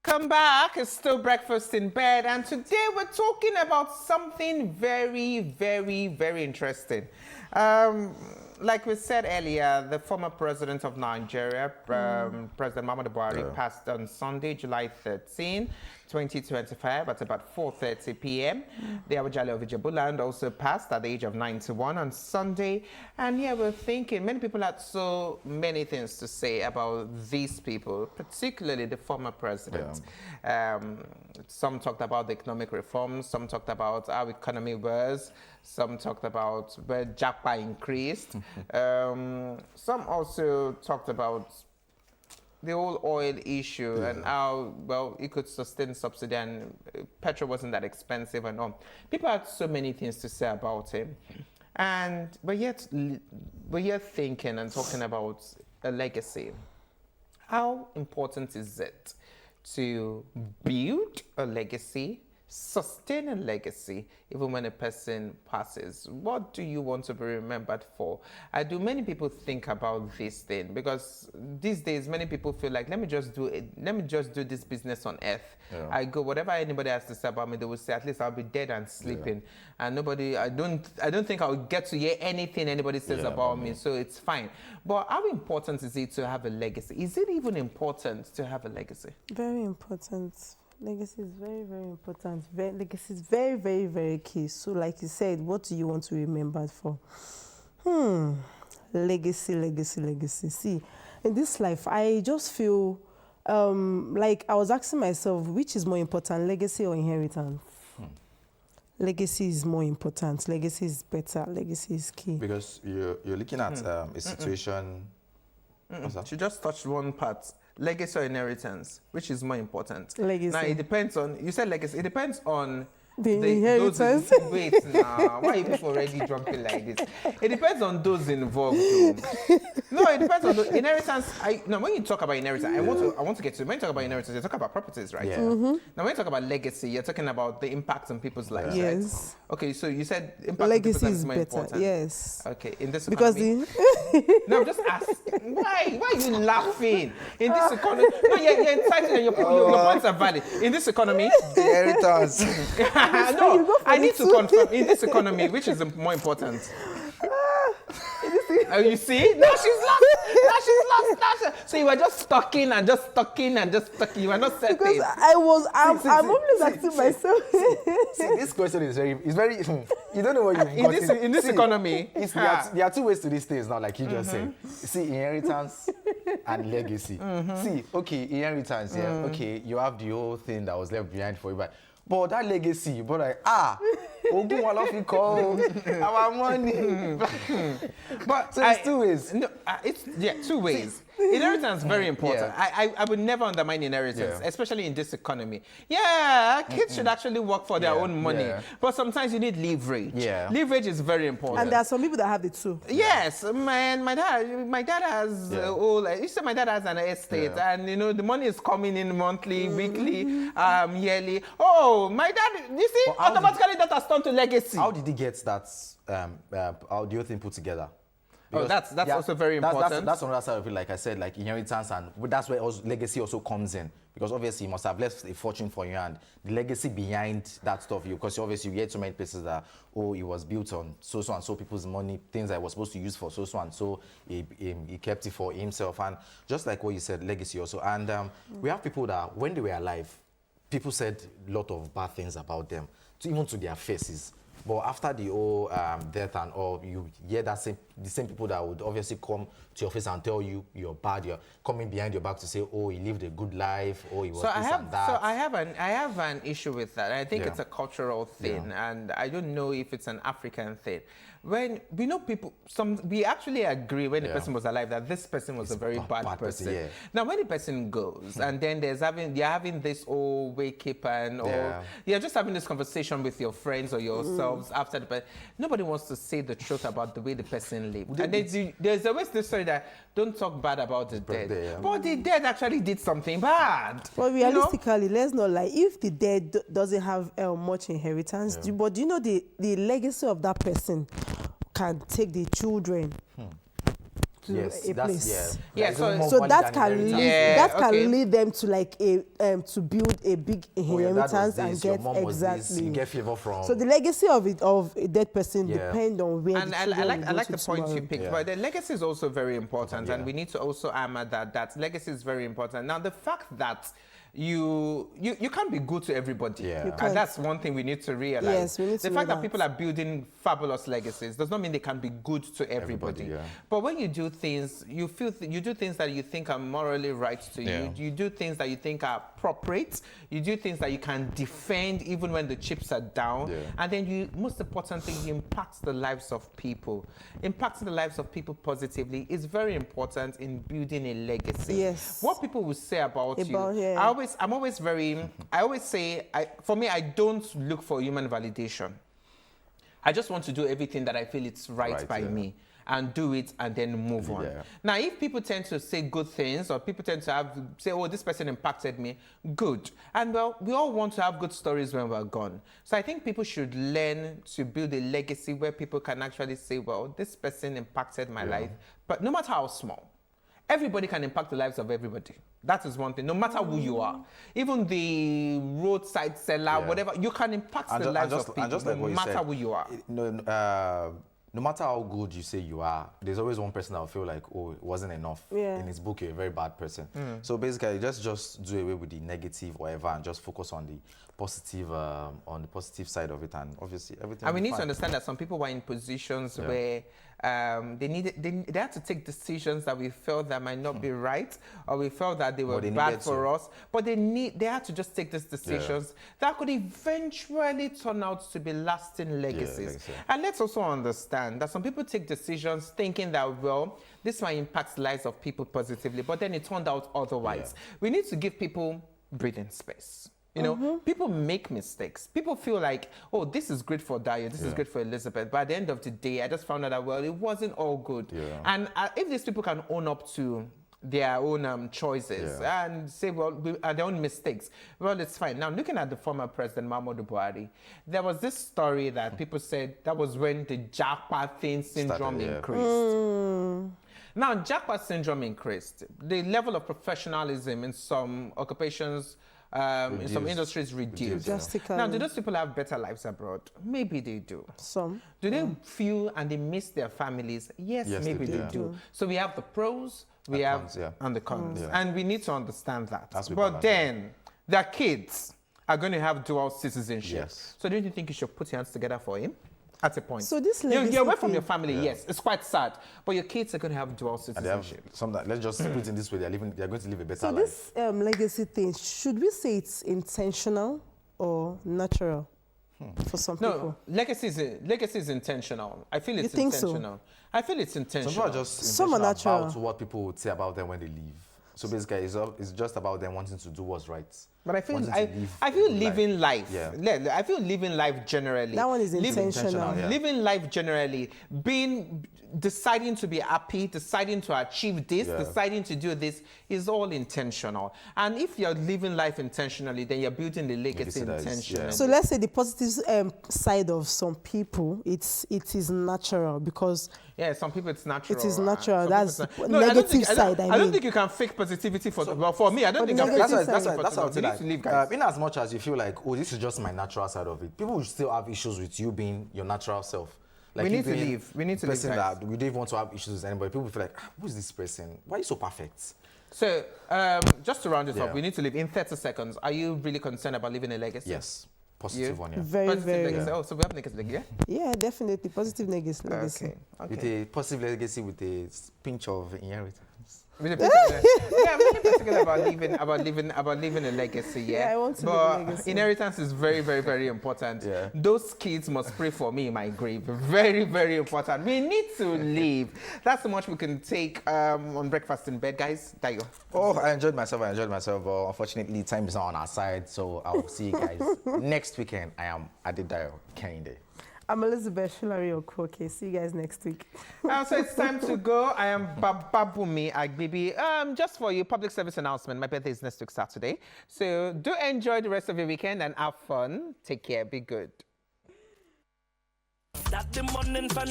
Welcome back. It's still Breakfast in Bed, and today we're talking about something very, very, very interesting. Like we said earlier, the former president of Nigeria, President Muhammadu Buhari, passed on Sunday, July 13, 2025, at about 4:30 p.m. The Awujale of Ijebuland also passed at the age of 91 on Sunday. And here we're thinking, many people had so many things to say about these people, particularly the former president. Some talked about the economic reforms, some talked about how economy was, some talked about where Japa increased. Some also talked about the whole oil issue and how, well, it could sustain subsidy and petrol wasn't that expensive and all. People had so many things to say about him. And we're yet thinking and talking about a legacy. How important is it to build a legacy, sustain a legacy, even when a person passes? What do you want to be remembered for? Do many people think about this thing? Because these days, many people feel like, let me just do this business on earth. I go, whatever anybody has to say about me, they will say, at least I'll be dead and sleeping. And nobody, I don't think I'll get to hear anything anybody says about me, so it's fine. But how important is it to have a legacy? Is it even important to have a legacy? Very important. Legacy is very, very important. Legacy is very, very, very key. So like you said, what do you want to be remembered for? Legacy. See, in this life, I just feel like I was asking myself, which is more important, legacy or inheritance? Legacy is more important. Legacy is better. Legacy is key. Because you're looking at a situation... She just touched one part. Legacy or inheritance, which is more important? Legacy. Now, it depends on, you said legacy, it depends on the inheritance. Wait, now, why are you people already jumping like this? It depends on those involved. No, it depends on the inheritance. Now, when you talk about inheritance, I want to get to, when you talk about inheritance, you talk about properties, right? Now, when you talk about legacy, you're talking about the impact on people's lives, yes. Right? Okay, so you said impact legacy on people's lives is more better. important. Yes. Okay, in this economy. Because no, just ask. Why are you laughing? In this economy, no, you're entitled and your points are valid. In this economy, inheritance. No, I need to confirm. In this economy, which is more important? You see? Now she's lost. So you were just talking and just talking and just talking. You were not certain. Because I'm always asking myself. See, this question is very, you don't know what you've got. In this economy. There are two ways to these things now, like you just said. See, inheritance and legacy. See, okay, inheritance, okay, you have the whole thing that was left behind for you, but that legacy, but like, Ogun Walofi call our money. But so it's two ways. No, it's two ways. Inheritance is very important. I would never undermine inheritance, especially in this economy. Kids should actually work for their own money. But sometimes you need leverage. Leverage is very important. And there are some people that have it too. Yes, my dad has you said my dad has an estate, and the money is coming in monthly, weekly, yearly. Oh, my dad, you see, automatically that has turned to legacy. How did he get that audio thing put together? Because that's also very important. That's another side of it, like I said, like inheritance, and that's where legacy also comes in. Because obviously you must have left a fortune for you, and the legacy behind that stuff, because obviously you get so many places that, it was built on so and so people's money, things that was supposed to use for so and so, he kept it for himself. And just like what you said, legacy also. And we have people that, when they were alive, people said a lot of bad things about them, even to their faces. But after the whole death and all, you hear that the same people that would obviously come to your face and tell you you're bad, you're coming behind your back to say, he lived a good life, he was and that. So I have an issue with that. I think it's a cultural thing, and I don't know if it's an African thing. When we know people, we actually agree when the person was alive that this person was a very bad person. Now, when the person goes, and then they're having this wake up and you're just having this conversation with your friends or yourselves after nobody wants to say the truth about the way the person lived. And there's always this story that don't talk bad about the dead. But the dead actually did something bad. Well, realistically, let's not lie. If the dead doesn't have much inheritance, but do you know the legacy of that person can take the children to Yes, a that's place. Yeah, It's so- even more So money that than can inheritance. lead, Yeah, that can okay. lead them to like a to build a big Oh, your dad was inheritance and this, your get mom was this, exactly. you get favor from. So the legacy of a dead person Yeah. depend on where And the I children like will I go like to the point you tomorrow. picked, Yeah. but the legacy is also very important, and Yeah. we need to also hammer that legacy is very important. Now, the fact that you can't be good to everybody, Yeah. You can't. and that's one thing we need to realize. Yes, we need the to fact know that that. people are building fabulous legacies does not mean they can be good to everybody. Yeah. But when you do things, you feel you do things that you think are morally right to Yeah. you. You do things that you think are appropriate. You do things that you can defend even when the chips are down. Yeah. And then you, most importantly, you impact the lives of people. Impacting the lives of people positively is very important in building a legacy. Yes. What people will say about you. Yeah. I always say, for me, I don't look for human validation. I just want to do everything that I feel it's right by yeah. me, and do it and then move on. Yeah. Now, if people tend to say good things, or people tend to say, oh, this person impacted me, good. And well, we all want to have good stories when we're gone. So I think people should learn to build a legacy where people can actually say, well, this person impacted my life, but no matter how small. Everybody can impact the lives of everybody. That is one thing, no matter who you are. Even the roadside seller, whatever, you can impact the lives of people, no matter who you are. No matter how good you say you are, there's always one person that will feel like, oh, it wasn't enough. Yeah. In his book, you're a very bad person. So basically, just do away with the negative or whatever and just focus on the positive side of it, and obviously everything And we will be need to fine. understand that some people were in positions where they had to take decisions that we felt that might not be right, or we felt that they were they bad needed for to. us. But they had to just take these decisions that could eventually turn out to be lasting legacies. legacy. And let's also understand that some people take decisions thinking that, well, this might impact the lives of people positively, but then it turned out otherwise. We need to give people breathing space. You know, people make mistakes. People feel like, oh, this is great for Dayo, this is great for Elizabeth. But at the end of the day, I just found out that, well, it wasn't all good. Yeah. And if these people can own up to their own choices and say, well, their own mistakes, well, it's fine. Now, looking at the former president, Muhammadu Buhari, there was this story that people said that was when the Japa thing syndrome increased. Now, Japa syndrome increased. The level of professionalism in some occupations, in some industries reduced. Drastically. Now, do those people have better lives abroad? Maybe they do. Some. Do they feel and they miss their families? Yes, Yes, maybe they they do. do. So we have the pros, we And have cons, yeah. and the cons, Yeah. and we need to understand that. Has to be But balanced, then their kids are going to have dual citizenship. Yes. So don't you think you should put your hands together for him? At a point. So this you're legacy away from thing- your family, yes. It's quite sad. But your kids are going to have dual And they have citizenship. let's just put it in this way, they're going to live a better So life. this legacy thing, should we say it's intentional or natural for some No, people? legacy is intentional. I feel it's think so? intentional. I feel it's Some intentional. people are just Some are intentional natural. about what people would say about them when they leave. So basically, it's just about them wanting to do what's right. But I feel Wanting to live I feel a good living life. Yeah. I feel living life generally. That one is intentional. Yeah. Living life generally, deciding to be happy, deciding to achieve this, Yeah. deciding to do this is all intentional. And if you're living life intentionally, then you're building the legacy that is- yeah. intentionally. So let's say the positive side of some people, it is natural because Yeah, some people it's natural. It is natural. Some That's people the negative side, I I don't mean. think you can fake positivity for. Well, for me, I don't For think the I'm negative faking side. positivity that's for what I would say. you need to leave, guys. In as much as you feel like, oh, this is just my natural side of it, people will still have issues with you being your natural self. Like We you need to being leave. We need to the leave, person guys. that we don't even want to have issues with anybody. People feel like, who is this person? Why are you so perfect? So, just to round this Yeah. up, we need to leave in 30 seconds. Are you really concerned about leaving a legacy? Yes, positive You? one, yeah. very, Positive very. legacy. Oh, so we have legacy, yeah? Yeah, definitely. Positive legacy. Okay. With a positive legacy, with a pinch of inheritance. With a yeah, I'm really particular about leaving a legacy. Yeah, Yeah, I want to leave but a legacy. inheritance is very, very, very important. Yeah. Those kids must pray for me in my grave. Very, very important. We need to leave. That's how much we can take on Breakfast in Bed, guys. Dayo. Oh, I enjoyed myself. But unfortunately, time is not on our side. So I'll see you guys next weekend. I am Adedayo Kehinde. I'm Elizabeth Shilari Okwoke. See you guys next week. So it's time to go. I am Bababumi Agbibi. Just for you, public service announcement. My birthday is next week, Saturday. So do enjoy the rest of your weekend and have fun. Take care. Be good. That the morning